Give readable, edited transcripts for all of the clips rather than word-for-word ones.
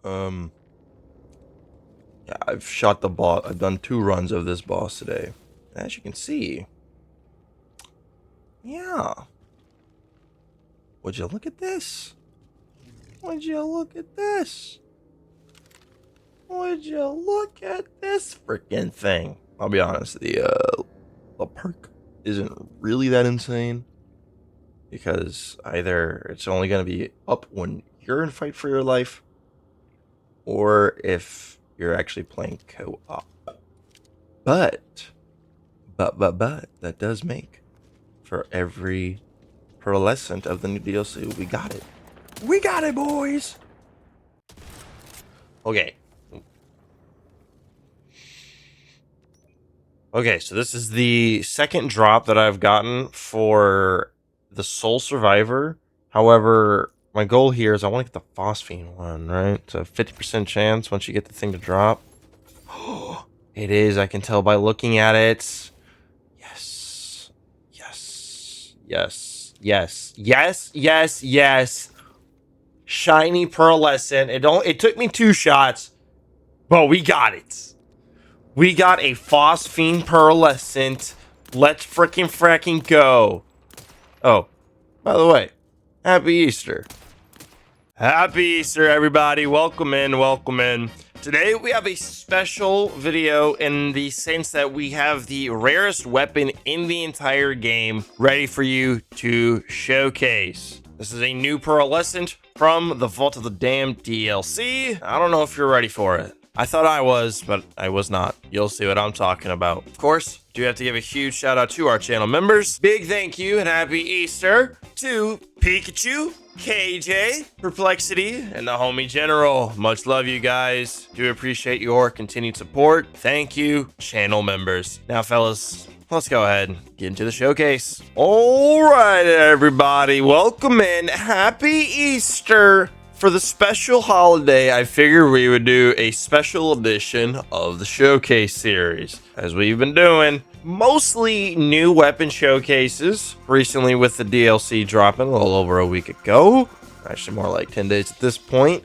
Yeah, I've shot the boss. I've done 2 runs of this boss today. As you can see, yeah. Would you look at this? Would you look at this? Would you look at this freaking thing? I'll be honest, the perk isn't really that insane because either it's only going to be up when you're in fight for your life, or if you're actually playing co-op. But that does make for every Pearlescent of the new DLC. We got it. We got it, boys. Okay. Okay, so this is the second drop that I've gotten for the Soul Survivor. However, my goal here is I want to get the Phosphine one, right? So 50% chance once you get the thing to drop. It is, I can tell by looking at it. Yes. Yes. Yes. Yes. Yes. Yes. Yes. Shiny Pearlescent. It took me 2 shots, but we got it. We got a Phosphine Pearlescent. Let's frickin' go. Oh, by the way, Happy Easter. Happy Easter, everybody. Welcome in, welcome in. Today we have a special video in the sense that we have the rarest weapon in the entire game ready for you to showcase. This is a new Pearlescent from the Vault of the Damned DLC. I don't know if you're ready for it. I thought I was, but I was not. You'll see what I'm talking about. Of course, do have to give a huge shout out to our channel members. Big thank you and happy Easter to Pikachu, KJ, Perplexity, and the homie General. Much love, you guys. Do appreciate your continued support. Thank you, channel members. Now, fellas, let's go ahead and get into the showcase. All right, everybody. Welcome in. Happy Easter. For the special holiday, I figured we would do a special edition of the showcase series, as we've been doing. Mostly new weapon showcases, recently with the DLC dropping a little over a week ago. Actually, more like 10 days at this point.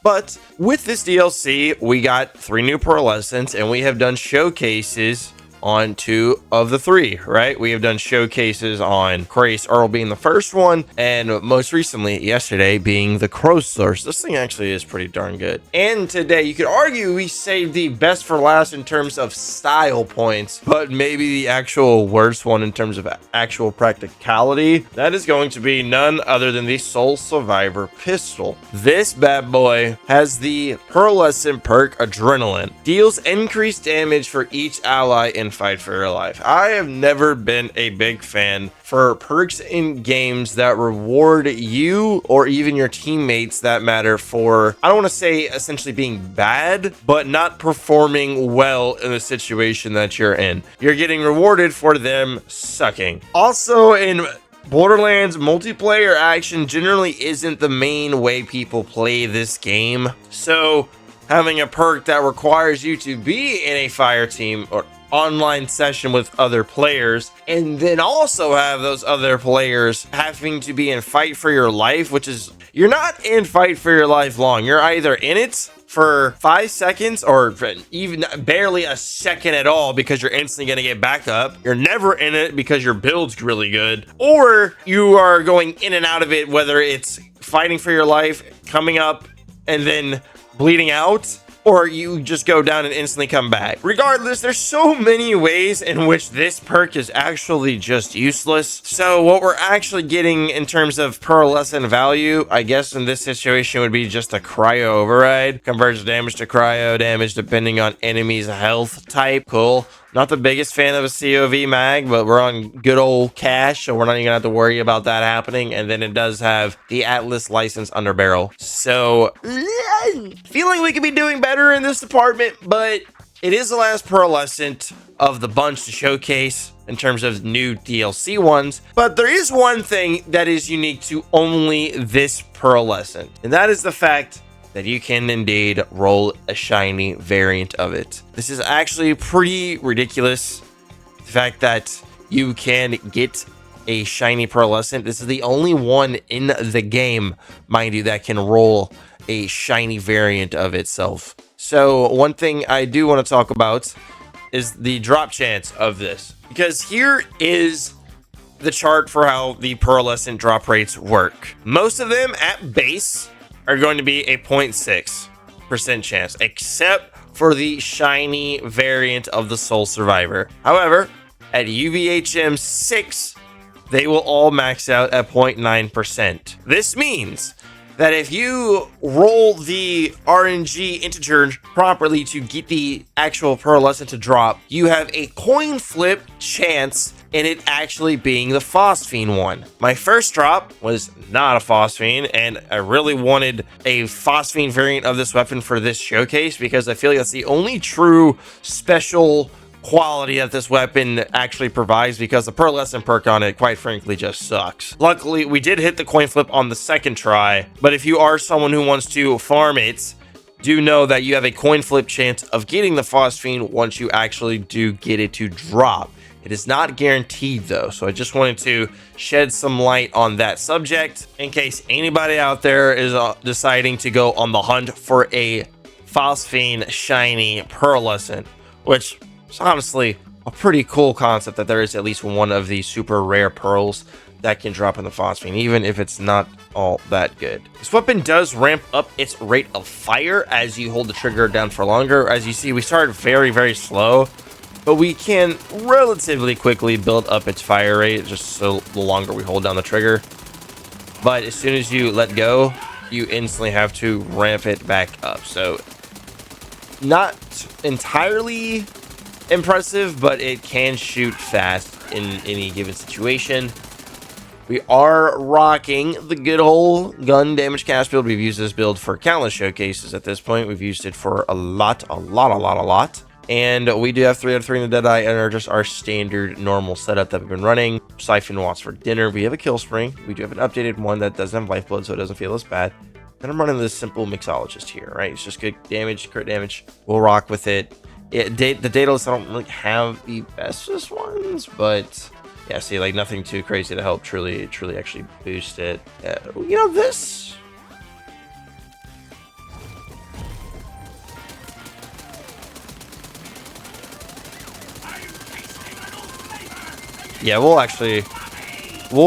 But with this DLC, we got 3 new Pearlescents, and we have done showcases on 2 of the 3, right? We have done showcases on Grace Earl being the first one, and most recently, yesterday, being the Crow Source. This thing actually is pretty darn good. And today, you could argue we saved the best for last in terms of style points, but maybe the actual worst one in terms of actual practicality. That is going to be none other than the Soul Survivor pistol. This bad boy has the Pearlescent perk Adrenaline. Deals increased damage for each ally in fight for your life. I have never been a big fan for perks in games that reward you or even your teammates that matter for, I don't want to say essentially being bad, but not performing well in the situation that you're in. You're getting rewarded for them sucking. Also, in Borderlands, multiplayer action generally isn't the main way people play this game. So having a perk that requires you to be in a fire team or online session with other players, and then also have those other players having to be in fight for your life, which is, you're not in fight for your life long. You're either in it for 5 seconds or even barely a second at all because you're instantly going to get back up. You're never in it because your build's really good, or you are going in and out of it, whether it's fighting for your life, coming up, and then bleeding out, or you just go down and instantly come back. Regardless, there's so many ways in which this perk is actually just useless. So what we're actually getting in terms of Pearlescent value, I guess in this situation would be just a cryo override. Converts damage to cryo damage depending on enemy's health type. Cool. Not the biggest fan of a COV mag, but we're on good old cash, so we're not even gonna have to worry about that happening. And then it does have the Atlas license under barrel. So, feeling we could be doing better in this department, but it is the last Pearlescent of the bunch to showcase in terms of new DLC ones. But there is one thing that is unique to only this Pearlescent, and that is the fact that you can indeed roll a shiny variant of it. This is actually pretty ridiculous. The fact that you can get a shiny Pearlescent. This is the only one in the game, mind you, that can roll a shiny variant of itself. So one thing I do want to talk about is the drop chance of this, because here is the chart for how the Pearlescent drop rates work. Most of them at base are going to be a 0.6% chance, except for the shiny variant of the Soul Survivor. However, at UVHM 6, they will all max out at 0.9%. This means that if you roll the RNG integer properly to get the actual Pearlescent to drop, you have a coin flip chance in it actually being the Phosphine one. My first drop was not a Phosphine, and I really wanted a Phosphine variant of this weapon for this showcase because I feel like that's the only true special quality that this weapon actually provides, because the Pearlescent perk on it, quite frankly, just sucks. Luckily, we did hit the coin flip on the second try, but if you are someone who wants to farm it, do know that you have a coin flip chance of getting the Phosphine once you actually do get it to drop. It is not guaranteed though, so I just wanted to shed some light on that subject in case anybody out there is deciding to go on the hunt for a Phosphine shiny Pearlescent, which it's honestly a pretty cool concept that there is at least one of these super rare pearls that can drop in the Phosphine, even if it's not all that good. This weapon does ramp up its rate of fire as you hold the trigger down for longer. As you see, we start very, very slow, but we can relatively quickly build up its fire rate just so the longer we hold down the trigger. But as soon as you let go, you instantly have to ramp it back up. So not entirely impressive, but it can shoot fast in any given situation. We are rocking the good old gun damage cast build. We've used this build for countless showcases at this point. We've used it for a lot. And we do have 3 out of 3 in the Deadeye, and are just our standard normal setup that we've been running. Siphon Watts for dinner. We have a kill spring. We do have an updated one that doesn't have lifeblood, so it doesn't feel as bad. And I'm running this simple mixologist here, right? It's just good damage, crit damage. We'll rock with it. The Daedalus, I don't really have the bestest ones, but yeah, see, like nothing too crazy to help truly actually boost it. You know, this. Yeah, we'll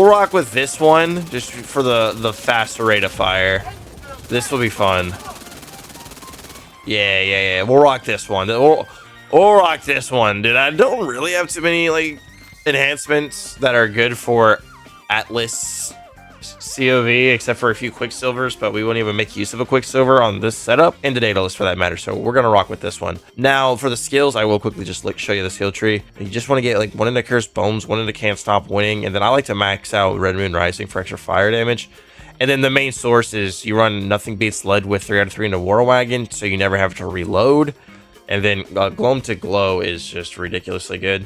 rock with this one just for the faster rate of fire. This will be fun. Yeah. We'll rock this one. We'll rock this one, dude. I don't really have too many like enhancements that are good for Atlas COV, except for a few Quicksilvers, but we won't even make use of a Quicksilver on this setup, and the Daedalus for that matter, so we're gonna rock with this one. Now, for the skills, I will quickly just show you the skill tree. You just want to get like one into Cursed Bones, one into Can't Stop Winning, and then I like to max out Red Moon Rising for extra fire damage. And then the main source is you run Nothing Beats Lead with 3 out of 3 into War Wagon, so you never have to reload. And then Gloam to Glow is just ridiculously good,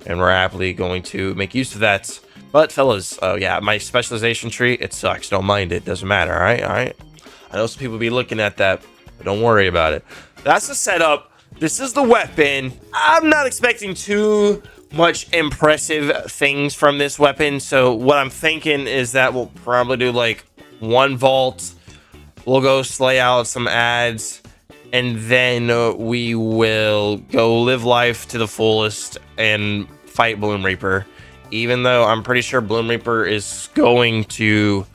and we're happily going to make use of that. But fellas, yeah, my specialization tree, it sucks. Don't mind it. Doesn't matter, all right? I know some people be looking at that, but don't worry about it. That's the setup. This is the weapon. I'm not expecting too much impressive things from this weapon, so what I'm thinking is that we'll probably do like 1 vault. We'll go slay out some ads, and then we will go live life to the fullest and fight Bloomreaper. Even though I'm pretty sure Bloomreaper is going to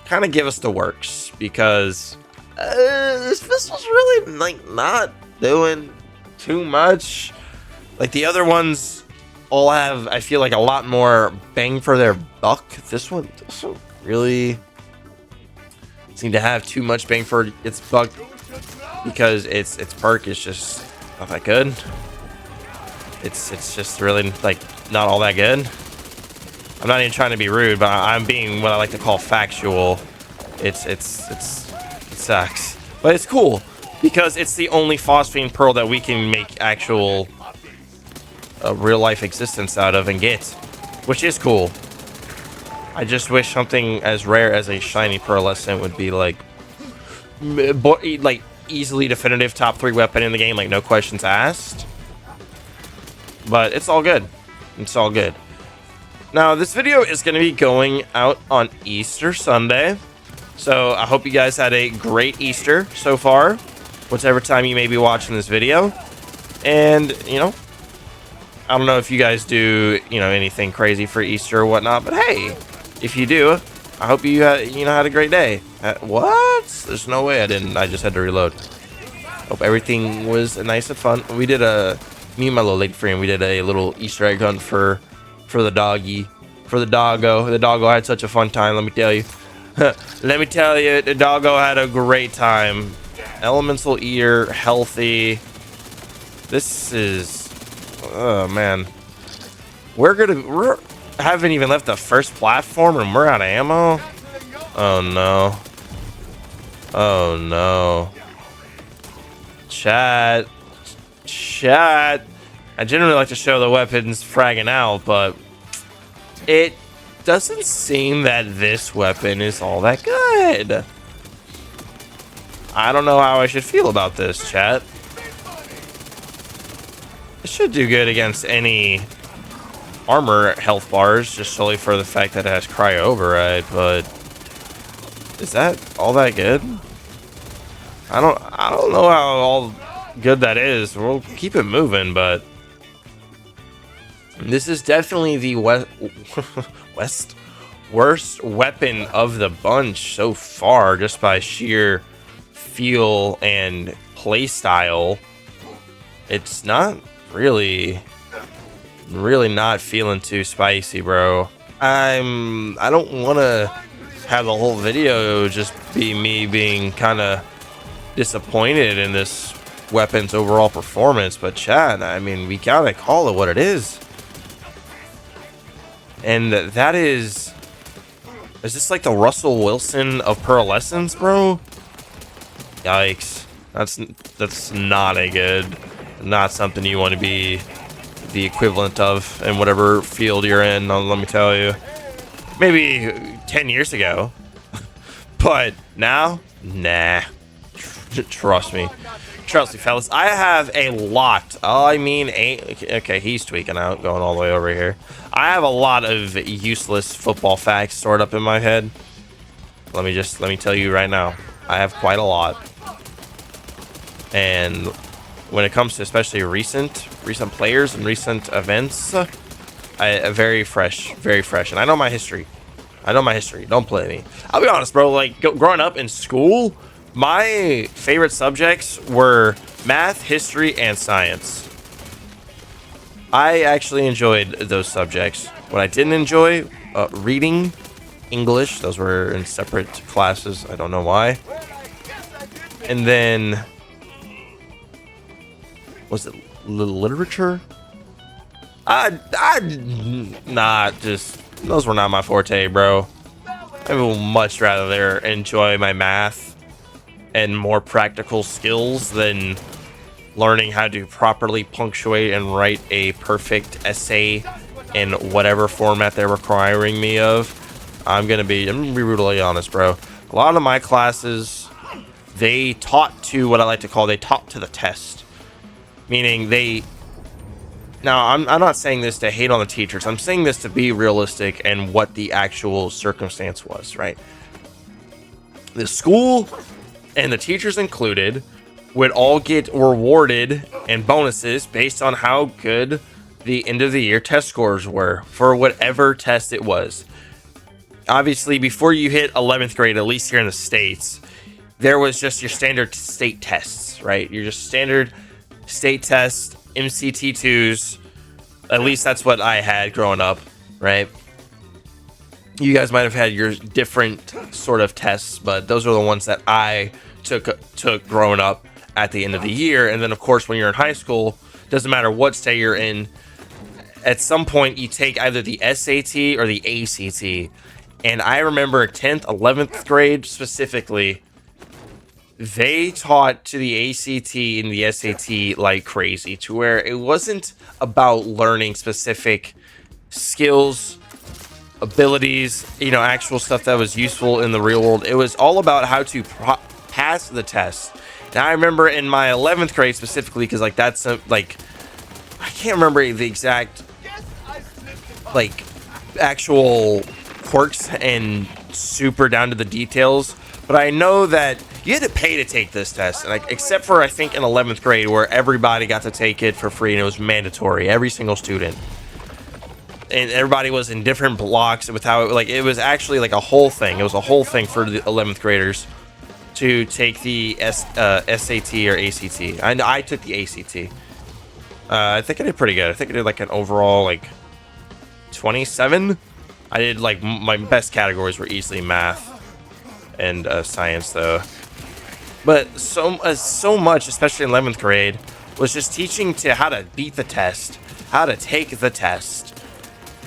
kind of give us the works, because this pistol's really like not doing too much. Like the other ones all have, I feel like, a lot more bang for their buck. This one doesn't really seem to have too much bang for its buck, because its perk is just not that good. It's just really like not all that good. I'm not even trying to be rude, but I'm being what I like to call factual. It sucks, but it's cool because it's the only Phosphine Pearl that we can make actual real life existence out of and get, which is cool. I just wish something as rare as a shiny Pearlescent would be like easily definitive top 3 weapon in the game, like no questions asked. But it's all good. It's all good. Now, this video is going to be going out on Easter Sunday. So I hope you guys had a great Easter so far, whatever time you may be watching this video. And, you know, I don't know if you guys do, you know, anything crazy for Easter or whatnot, but hey, if you do, I hope you had a great day. What? There's no way I didn't. I just had to reload. Hope everything was nice and fun. We did me and my little lady friend, we did a little Easter egg hunt for the doggy, for the doggo. The doggo had such a fun time, let me tell you. Let me tell you, the doggo had a great time. Elemental eater, healthy. This is, oh man. We haven't even left the first platform and we're out of ammo. Oh no. Oh no. Chat. I generally like to show the weapons fragging out, but it doesn't seem that this weapon is all that good. I don't know how I should feel about this, chat. It should do good against any armor health bars, just solely for the fact that it has cryo override, but is that all that good? I don't know how all good that is. We'll keep it moving, but this is definitely the worst weapon of the bunch so far, just by sheer feel and play style. It's not really not feeling too spicy, bro. I don't want to have the whole video just be me being kind of disappointed in this weapon's overall performance, but chat, I mean, we gotta call it what it is. And that is this like the Russell Wilson of Pearlescent, bro? Yikes. That's not something you want to be the equivalent of in whatever field you're in, let me tell you. Maybe 10 years ago. But now, nah. Trust me, fellas. I have a lot. Okay, he's tweaking out, going all the way over here. I have a lot of useless football facts stored up in my head. Let me tell you right now, I have quite a lot. And when it comes to especially recent players and recent events, very fresh. And I know my history. Don't play me. I'll be honest, bro. Like growing up in school, my favorite subjects were math, history, and science. I actually enjoyed those subjects. What I didn't enjoy, reading, English. Those were in separate classes. I don't know why. And then, was it literature? Those were not my forte, bro. I would much rather enjoy my math and more practical skills than learning how to properly punctuate and write a perfect essay in whatever format they're requiring me of. I'm gonna be brutally honest, bro. A lot of my classes, they taught to what I like to call, they taught to the test. Meaning now I'm not saying this to hate on the teachers. I'm saying this to be realistic and what the actual circumstance was, right? The school and the teachers included would all get rewarded and bonuses based on how good the end of the year test scores were for whatever test it was. Obviously, before you hit 11th grade, at least here in the States, there was just your standard state tests, right? Your just standard state tests, MCT2s. At least that's what I had growing up, right? You guys might have had your different sort of tests, but those are the ones that I took growing up at the end of the year. And then, of course, when you're in high school, doesn't matter what state you're in, at some point you take either the SAT or the ACT. And I remember 10th, 11th grade specifically, they taught to the ACT and the SAT like crazy, to where it wasn't about learning specific skills, abilities, actual stuff that was useful in the real world. It was all about how to pass the test. Now I remember in my 11th grade specifically, because that's I can't remember the exact actual quirks and super down to the details But I know that you had to pay to take this test, and like, except for I think in 11th grade where everybody got to take it for free and it was mandatory, every single student. And everybody was in different blocks with how it was actually like a whole thing. It was a whole thing for the 11th graders to take the SAT or ACT. I took the ACT. I think I did pretty good. I think I did like an overall like 27. I did like my best categories were easily math and science though. But so much, especially in 11th grade, was just teaching to how to beat the test, how to take the test.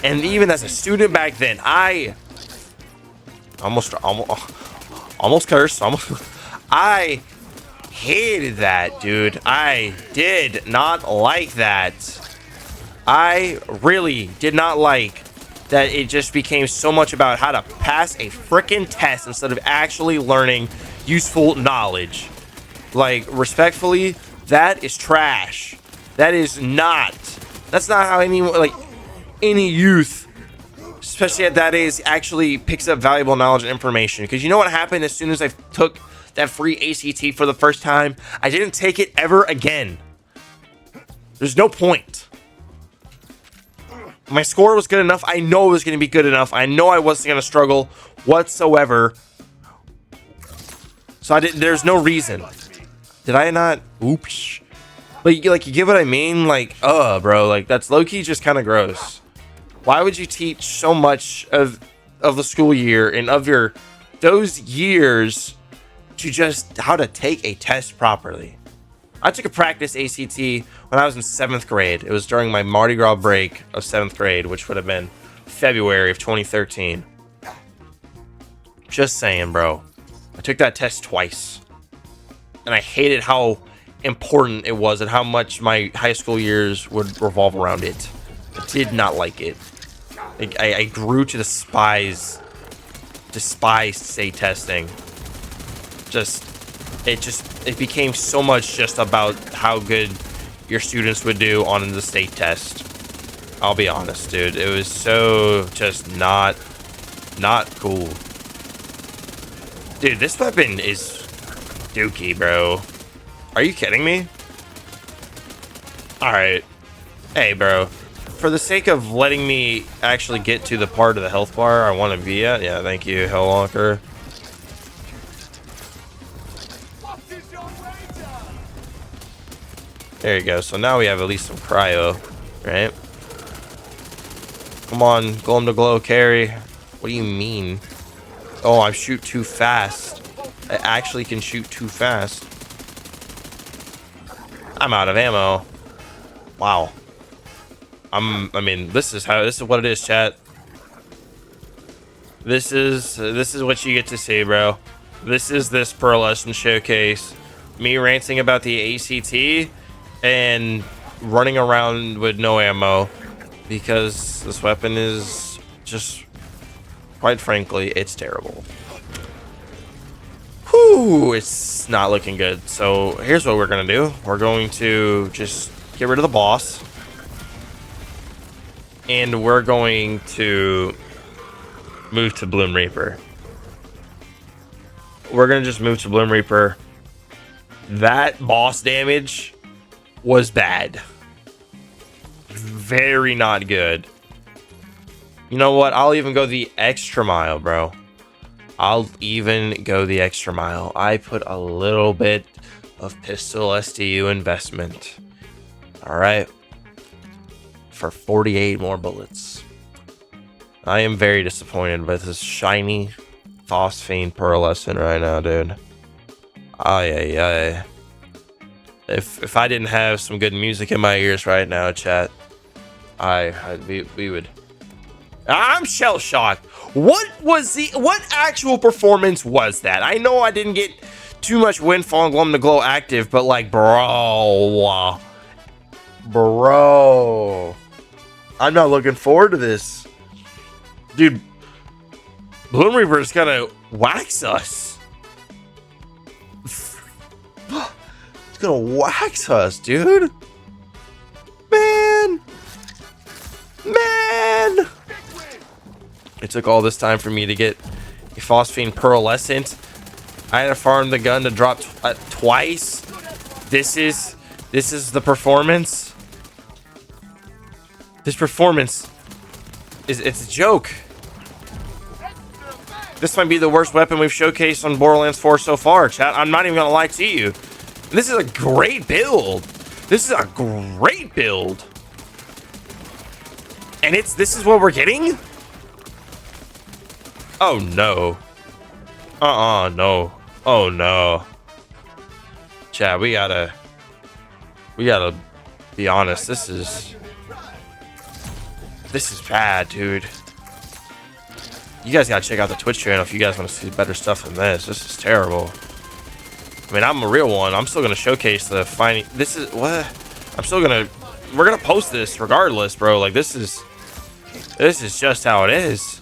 And even as a student back then, I almost cursed. I hated that, dude. I did not like that. I really did not like that it just became so much about how to pass a freaking test instead of actually learning useful knowledge. Like, respectfully, that is trash. That's not how any youth, especially at that age, actually picks up valuable knowledge and information. Because you know what happened as soon as I took that free ACT for the first time? I didn't take it ever again. There's no point. My score was good enough. I know it was going to be good enough. I know I wasn't going to struggle whatsoever. So there's no reason. Did I not? Oops. But you get what I mean? Like, bro, like that's low-key just kind of gross. Why would you teach so much of the school year and of those years to just how to take a test properly? I took a practice ACT when I was in 7th grade. It was during my Mardi Gras break of 7th grade, which would have been February of 2013. Just saying, bro. I took that test twice. And I hated how important it was and how much my high school years would revolve around it. I did not like it. I grew to despise state testing. It became so much just about how good your students would do on the state test. I'll be honest, dude. It was so just not cool. Dude, this weapon is dookie, bro. Are you kidding me? Alright. Hey, bro. For the sake of letting me actually get to the part of the health bar I want to be at. Yeah, thank you, Hellwalker. There you go. So now we have at least some cryo, right? Come on, Golem to Glow carry. What do you mean? Oh, I shoot too fast. I actually can shoot too fast. I'm out of ammo. Wow. I mean, this is what it is, chat. This is what you get to see, bro. This Pearlescent showcase. Me ranting about the ACT and running around with no ammo because this weapon is just, quite frankly, it's terrible. Whew, it's not looking good. So here's what we're gonna do. We're going to just get rid of the boss. And we're going to move to Bloomreaper. We're going to just move to Bloomreaper. That boss damage was bad. Very not good. You know what? I'll even go the extra mile, bro. I'll even go the extra mile. I put a little bit of pistol STU investment. All right. For 48 more bullets. I am very disappointed with this shiny phosphine pearlescent right now, dude. Ay. If I didn't have some good music in my ears right now, chat, we would. I'm shell shocked. What actual performance was that? I know I didn't get too much Windfall and Glum to Glow active, but like, bro, I'm not looking forward to this, dude. Bloomreaper is gonna wax us. It's gonna wax us, dude. Man. It took all this time for me to get a phosphine pearlescent I had to farm the gun to drop twice. This is the performance. This performance it's a joke. This might be the worst weapon we've showcased on Borderlands 4 so far, chat. I'm not even gonna lie to you. This is a great build. This is a great build. And this is what we're getting? Oh no. No. Oh no. Chat, we gotta be honest. This is bad, dude. You guys gotta check out the Twitch channel if you guys want to see better stuff than this. This is terrible. I mean, I'm a real one. I'm still gonna showcase the finding. This is what we're gonna post this regardless, bro. Like this is just how it is.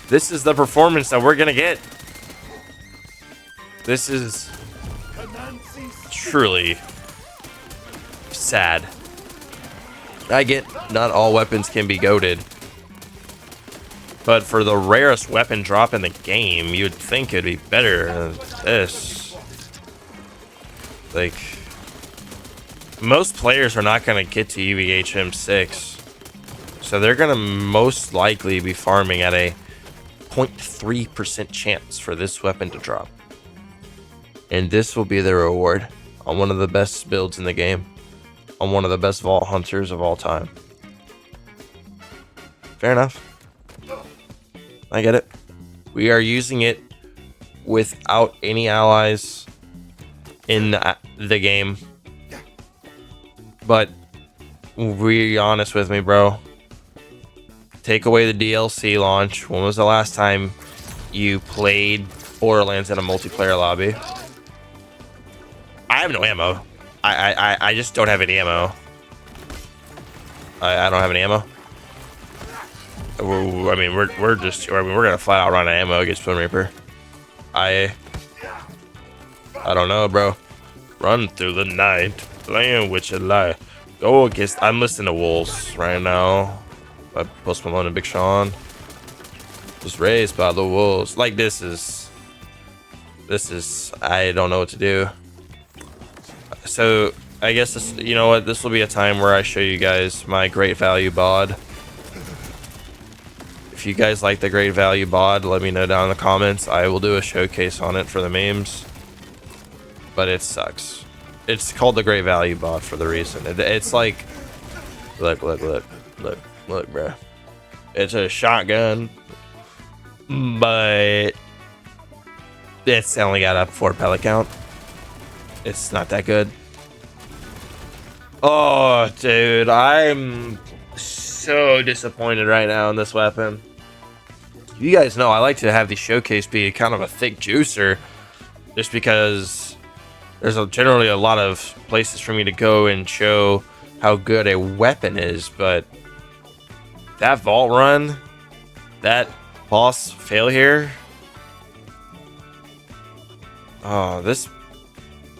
This is the performance that we're gonna get. This is truly sad. I get not all weapons can be goated, but for the rarest weapon drop in the game, you'd think it'd be better than this. Like, most players are not gonna get to EVHM 6, so they're gonna most likely be farming at a 0.3% chance for this weapon to drop. And this will be the reward on one of the best builds in the game, on one of the best vault hunters of all time. Fair enough. I get it. We are using it without any allies in the game. But be honest with me, bro. Take away the DLC launch. When was the last time you played Borderlands in a multiplayer lobby? I have no ammo. I just don't have any ammo. I don't have any ammo. We're gonna flat out run out of ammo against Bloomreaper. I don't know, bro. Run through the night, playing with your life. Go against. I'm listening to Wolves right now. By Post Malone and Big Sean. Was raised by the wolves. Like this is. I don't know what to do. So I guess this. You know what? This will be a time where I show you guys my great value bod. If you guys like the great value bod, let me know down in the comments. I will do a showcase on it for the memes. But it sucks. It's called the great value bod for the reason. It's like, look, bro. It's a shotgun, but it's only got a 4 pellet count. It's not that good. Oh, dude, I'm so disappointed right now in this weapon. You guys know I like to have the showcase be kind of a thick juicer, just because there's generally a lot of places for me to go and show how good a weapon is. But that vault run, that boss fail here. Oh, this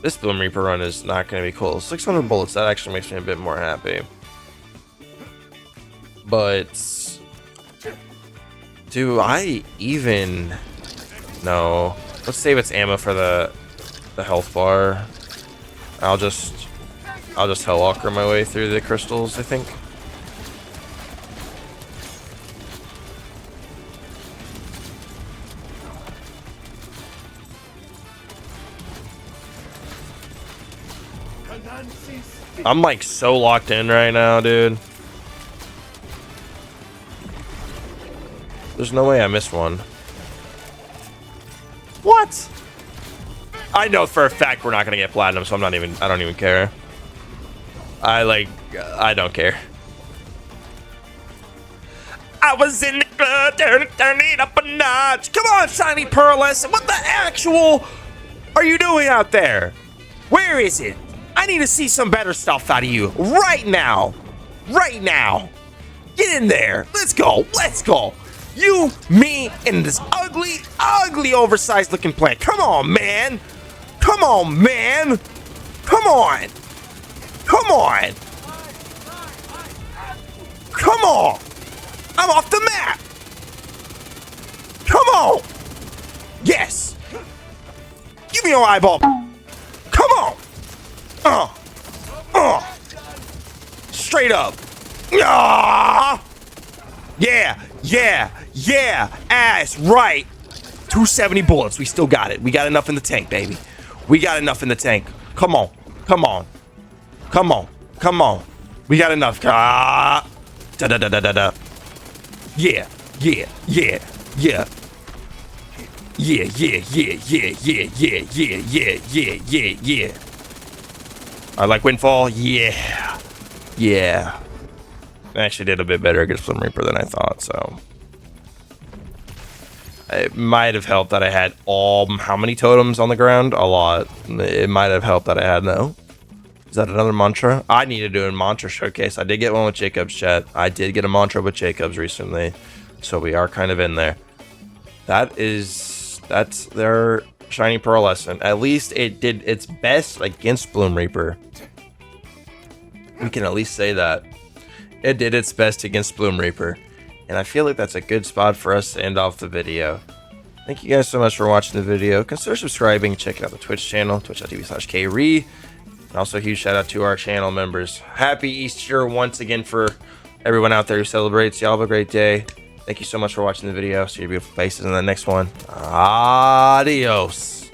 Bloomreaper run is not going to be cool. 600 bullets, that actually makes me a bit more happy. But do I even no? Let's save its ammo for the health bar. I'll just Hellwalker my way through the crystals, I think. I'm like so locked in right now, dude. There's no way I missed one. What? I know for a fact we're not gonna get platinum, so I don't even care. I don't care. I was in the club, turn it up a notch. Come on, shiny Pearlescent. What the actual are you doing out there? Where is it? I need to see some better stuff out of you right now. Right now. Get in there. Let's go. Let's go. You, me, and this ugly, oversized looking plant. Come on, man. Come on, man. Come on. Come on. Come on. I'm off the map. Come on. Yes! Give me your eyeball! Come on! Straight up! Ah! Yeah! Ass right! 270 bullets. We still got it. We got enough in the tank, baby. We got enough in the tank. Come on. We got enough. Ah! Da. Yeah. I like Windfall. Yeah. I actually did a bit better against Bloomreaper than I thought, so. It might have helped that I had how many totems on the ground? A lot. It might have helped that I had no. Is that another mantra? I need to do a mantra showcase. I did get one with Jacob's chat. I did get a mantra with Jacob's recently. So we are kind of in there. That's their shiny Pearlescent. At least it did its best against Bloomreaper. We can at least say that. It did its best against Bloomreaper. And I feel like that's a good spot for us to end off the video. Thank you guys so much for watching the video. Consider subscribing, checking out the Twitch channel, twitch.tv/kree. And also a huge shout out to our channel members. Happy Easter once again for everyone out there who celebrates. Y'all have a great day. Thank you so much for watching the video. See your beautiful faces in the next one. Adios.